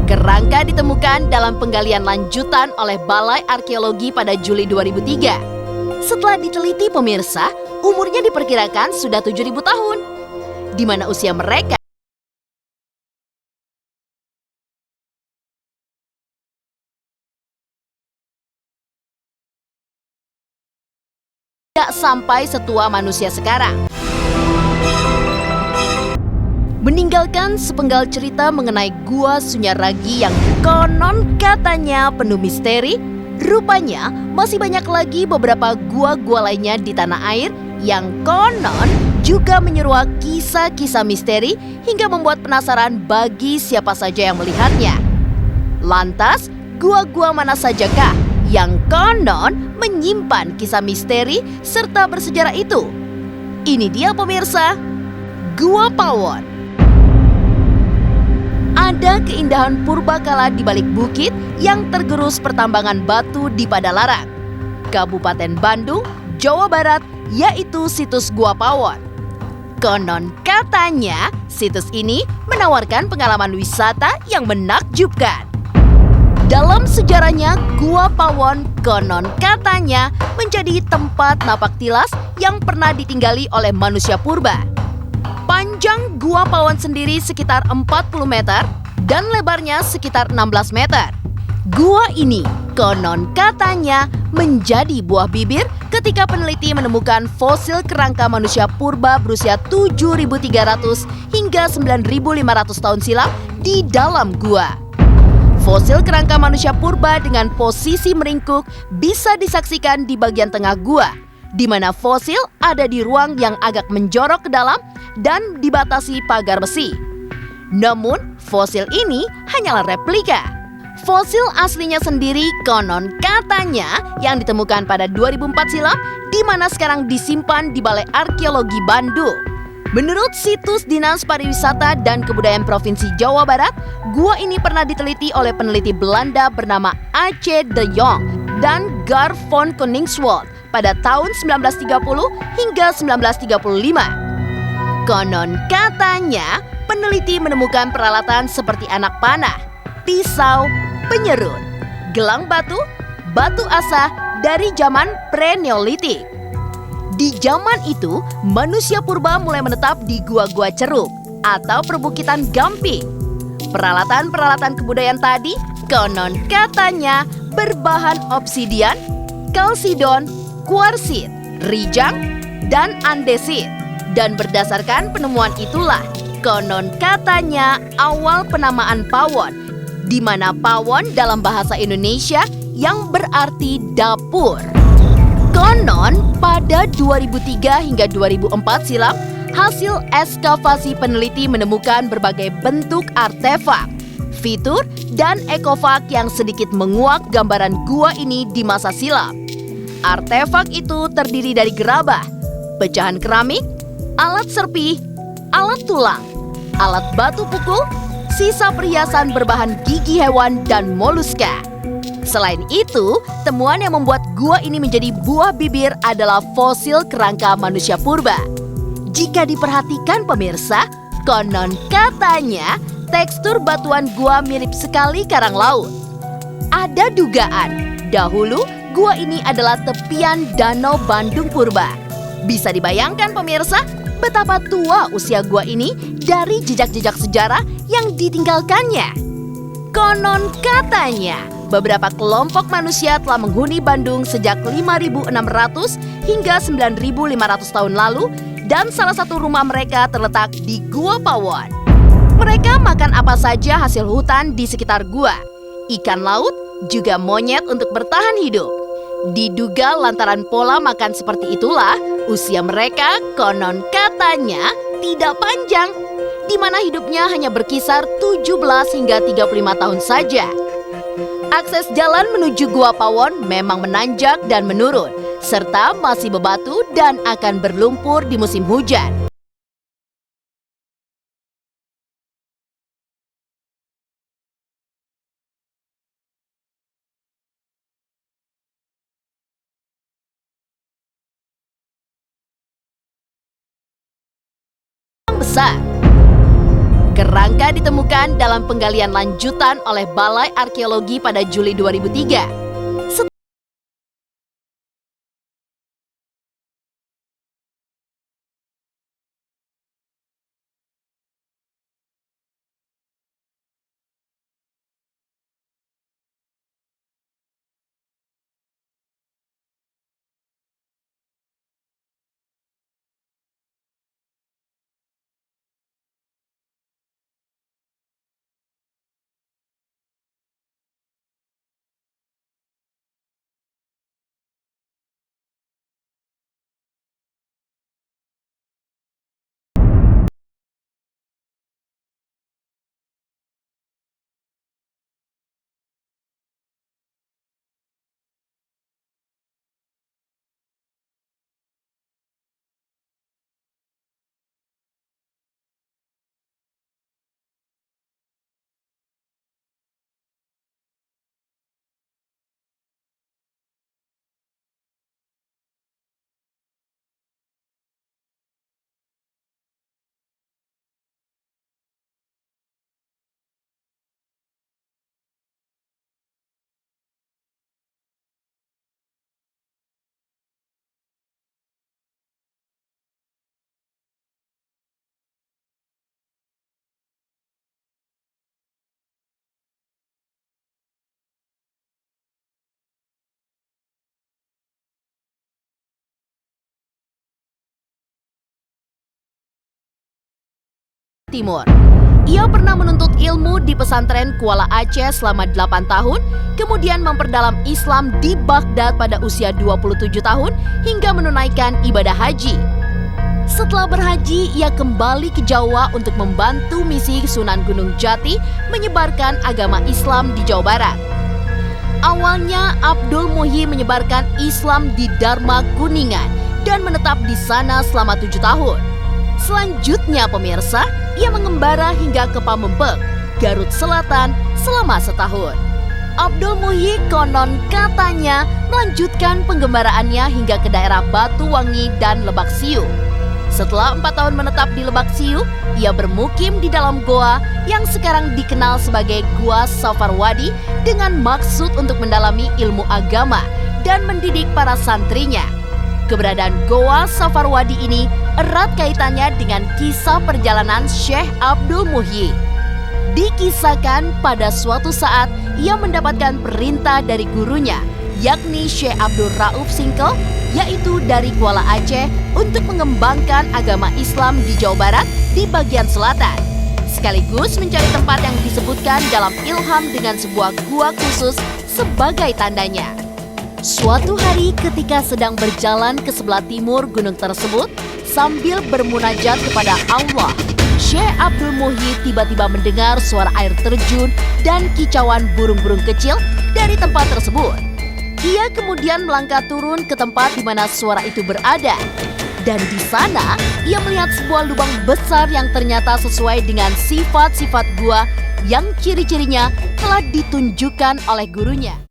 Kerangka ditemukan dalam penggalian lanjutan oleh Balai Arkeologi pada Juli 2003. Setelah diteliti pemirsa, umurnya diperkirakan sudah 7.000 tahun, di mana usia mereka tidak sampai setua manusia sekarang. Meninggalkan sepenggal cerita mengenai Gua Sunyaragi yang konon katanya penuh misteri, rupanya masih banyak lagi beberapa gua-gua lainnya di tanah air yang konon juga menyeruak kisah-kisah misteri hingga membuat penasaran bagi siapa saja yang melihatnya. Lantas, gua-gua mana sajakah yang konon menyimpan kisah misteri serta bersejarah itu? Ini dia pemirsa, Gua Pawon. Ada keindahan purbakala di balik bukit yang tergerus pertambangan batu di Padalarang, Kabupaten Bandung, Jawa Barat, yaitu situs Gua Pawon. Konon katanya, situs ini menawarkan pengalaman wisata yang menakjubkan. Dalam sejarahnya, Gua Pawon konon katanya menjadi tempat napak tilas yang pernah ditinggali oleh manusia purba. Panjang Gua Pawon sendiri sekitar 40 meter dan lebarnya sekitar 16 meter. Gua ini konon katanya menjadi buah bibir ketika peneliti menemukan fosil kerangka manusia purba berusia 7.300 hingga 9.500 tahun silam di dalam gua. Fosil kerangka manusia purba dengan posisi meringkuk bisa disaksikan di bagian tengah gua, di mana fosil ada di ruang yang agak menjorok ke dalam dan dibatasi pagar besi. Namun, fosil ini hanyalah replika. Fosil aslinya sendiri konon katanya yang ditemukan pada 2004 silam, di mana sekarang disimpan di Balai Arkeologi Bandung. Menurut situs Dinas Pariwisata dan Kebudayaan Provinsi Jawa Barat, gua ini pernah diteliti oleh peneliti Belanda bernama A.C. de Jong dan Gar von Koningswald pada tahun 1930 hingga 1935. Konon katanya, peneliti menemukan peralatan seperti anak panah, pisau, penyerut, gelang batu, batu asa dari zaman pre-Neolitik. Di zaman itu, manusia purba mulai menetap di gua-gua ceruk atau perbukitan gamping. Peralatan-peralatan kebudayaan tadi konon katanya berbahan obsidian, kalsidon, kuarsit, rijang, dan andesit. Dan berdasarkan penemuan itulah, konon katanya awal penamaan Pawon, di mana Pawon dalam bahasa Indonesia yang berarti dapur. Konon pada 2003 hingga 2004 silam, hasil ekskavasi peneliti menemukan berbagai bentuk artefak, fitur, dan ekofak yang sedikit menguak gambaran gua ini di masa silam. Artefak itu terdiri dari gerabah, pecahan keramik, alat serpi, alat tulang, alat batu pukul, sisa perhiasan berbahan gigi hewan, dan moluska. Selain itu, temuan yang membuat gua ini menjadi buah bibir adalah fosil kerangka manusia purba. Jika diperhatikan pemirsa, konon katanya tekstur batuan gua mirip sekali karang laut. Ada dugaan, dahulu gua ini adalah tepian Danau Bandung Purba. Bisa dibayangkan pemirsa, betapa tua usia gua ini dari jejak-jejak sejarah yang ditinggalkannya. Konon katanya, beberapa kelompok manusia telah menghuni Bandung sejak 5.600 hingga 9.500 tahun lalu dan salah satu rumah mereka terletak di Gua Pawon. Mereka makan apa saja hasil hutan di sekitar gua, ikan laut, juga monyet untuk bertahan hidup. Diduga lantaran pola makan seperti itulah, usia mereka konon katanya tidak panjang, di mana hidupnya hanya berkisar 17 hingga 35 tahun saja. Akses jalan menuju Gua Pawon memang menanjak dan menurun, serta masih bebatu dan akan berlumpur di musim hujan. Besar. Kerangka ditemukan dalam penggalian lanjutan oleh Balai Arkeologi pada Juli 2003. Timur. Ia pernah menuntut ilmu di pesantren Kuala Aceh selama 8 tahun, kemudian memperdalam Islam di Baghdad pada usia 27 tahun hingga menunaikan ibadah haji. Setelah berhaji, ia kembali ke Jawa untuk membantu misi Sunan Gunung Jati menyebarkan agama Islam di Jawa Barat. Awalnya, Abdul Muhyi menyebarkan Islam di Dharma Kuningan dan menetap di sana selama 7 tahun. Selanjutnya pemirsa, ia mengembara hingga ke Pamengpeuk, Garut Selatan selama setahun. Abdul Muhyi konon katanya melanjutkan penggembaraannya hingga ke daerah Batuwangi dan Lebak Siu. Setelah 4 tahun menetap di Lebak Siu, ia bermukim di dalam goa yang sekarang dikenal sebagai Gua Safarwadi dengan maksud untuk mendalami ilmu agama dan mendidik para santrinya. Keberadaan Goa Safarwadi ini erat kaitannya dengan kisah perjalanan Syekh Abdul Muhyi. Dikisahkan pada suatu saat ia mendapatkan perintah dari gurunya, yakni Syekh Abdul Rauf Singkel, yaitu dari Kuala Aceh untuk mengembangkan agama Islam di Jawa Barat di bagian selatan. Sekaligus mencari tempat yang disebutkan dalam ilham dengan sebuah gua khusus sebagai tandanya. Suatu hari ketika sedang berjalan ke sebelah timur gunung tersebut, sambil bermunajat kepada Allah, Syekh Abdul Muhyi tiba-tiba mendengar suara air terjun dan kicauan burung-burung kecil dari tempat tersebut. Ia kemudian melangkah turun ke tempat di mana suara itu berada. Dan di sana, ia melihat sebuah lubang besar yang ternyata sesuai dengan sifat-sifat gua yang ciri-cirinya telah ditunjukkan oleh gurunya.